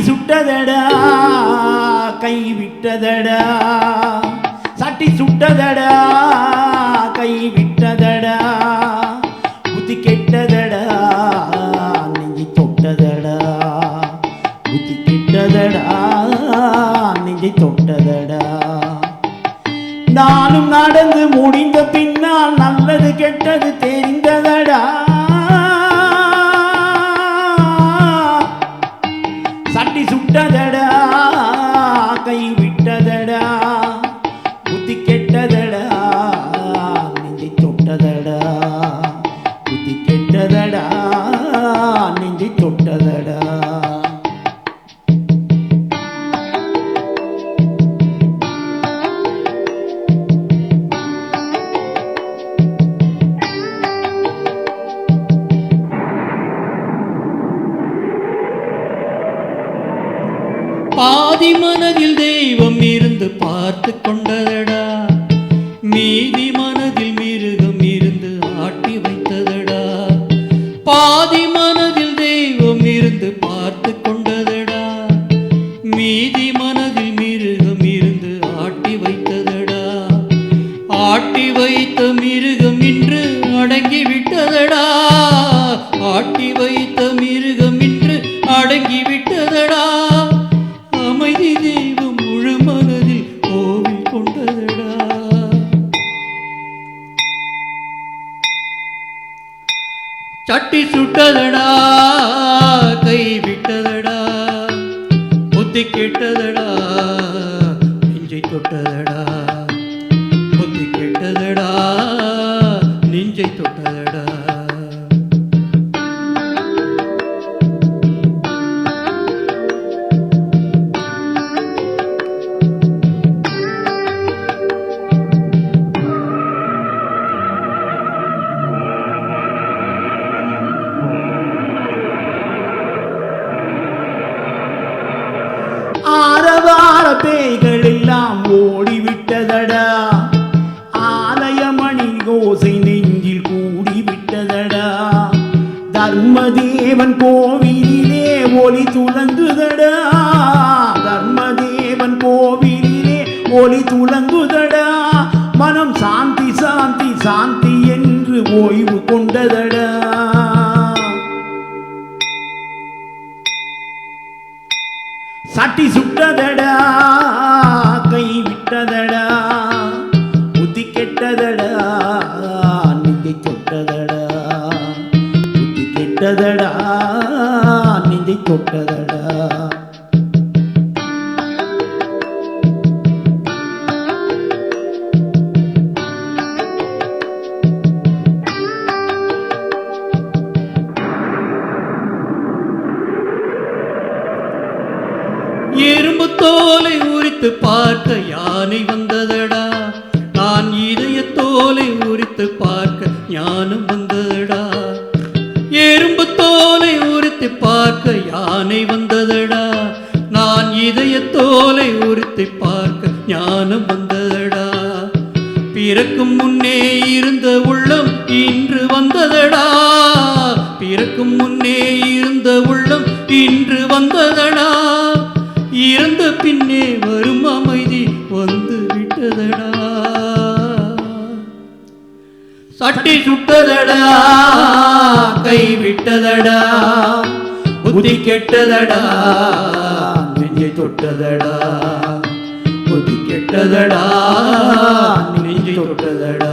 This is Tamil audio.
சுட்டதடா கை விட்டதடா சட்டி சுட்டதடா கை விட்டதடா புத்தி கெட்டதடா நெஞ்சி தொட்டதடா புத்தி கெட்டதடா நெஞ்சி தொட்டதடா நானும் நடந்து முடிந்த பின்னால் நல்லது கெட்டது தெரிந்ததடா சட்டி சுட்டதடா கை விட்டதடா புத்தி கெட்டதடா நெஞ்சை தொட்டதடா புத்தி கெட்டதடா நெஞ்சை தொட்டதடா பாதி மனதில் தெய்வம் இருந்து பார்த்து கொண்டதடா மீதி மனதில் மிருகம் இருந்து ஆட்டி வைத்ததடா பாதி மனதில் தெய்வம் இருந்து பார்த்து கொண்டதடா மீதி மனதில் மிருகம் இருந்து ஆட்டி வைத்ததடா ஆட்டி வைத்த மிருகம் இன்று அடங்கி விட்டதடா ஆட்டி வைத்த மிருகம் இன்று அடங்கி விட்டதடா அமைதி தெய்வம் முழு மனதில் கோவில் கொண்டதடா சட்டி சுட்டதடா கை விட்டதடா புத்தி கெட்டதடா நெஞ்சை தொட்டதடா புத்தி கெட்டதடா நெஞ்சை தொட்டதடா ஆரவார பேய்கள் எல்லாம் ஓடிவிட்டதடா ஆலயமணி கோசை நெஞ்சில் கூடிவிட்டதடா தர்மதேவன் கோவிலிலே ஒளி துலங்குதடா தர்மதேவன் கோவிலிலே ஒளி துலங்குதடா மனம் சாந்தி சாந்தி சாந்தி என்று ஓய்வு கொண்டதடா சட்டி சுட்டதடா கை விட்டதடா புத்தி கெட்டதடா நெஞ்சை தொட்டதடா புத்தி கெட்டதடா நெஞ்சை தொட்டதடா எறும்பு தோலை உரித்து பார்க்க யானை வந்ததடா நான் இதய தோலை உரித்து பார்க்க ஞானம் வந்ததடா எறும்பு தோலை உரித்து பார்க்க யானை வந்ததடா நான் இதய தோலை உரித்து பார்க்க ஞானம் வந்ததடா பிறக்கும் முன்னே இருந்த உள்ளம் இன்று வந்ததடா பிறக்கும் முன்னே இருந்த உள்ளம் இன்று வந்ததடா இறந்த பின்னே வரும் அமைதி வந்து விட்டதடா சட்டி சுட்டதடா கை விட்டதடா புத்தி கெட்டதடா நெஞ்சை தொட்டதடா புத்தி கெட்டதடா நெஞ்சை தொட்டதடா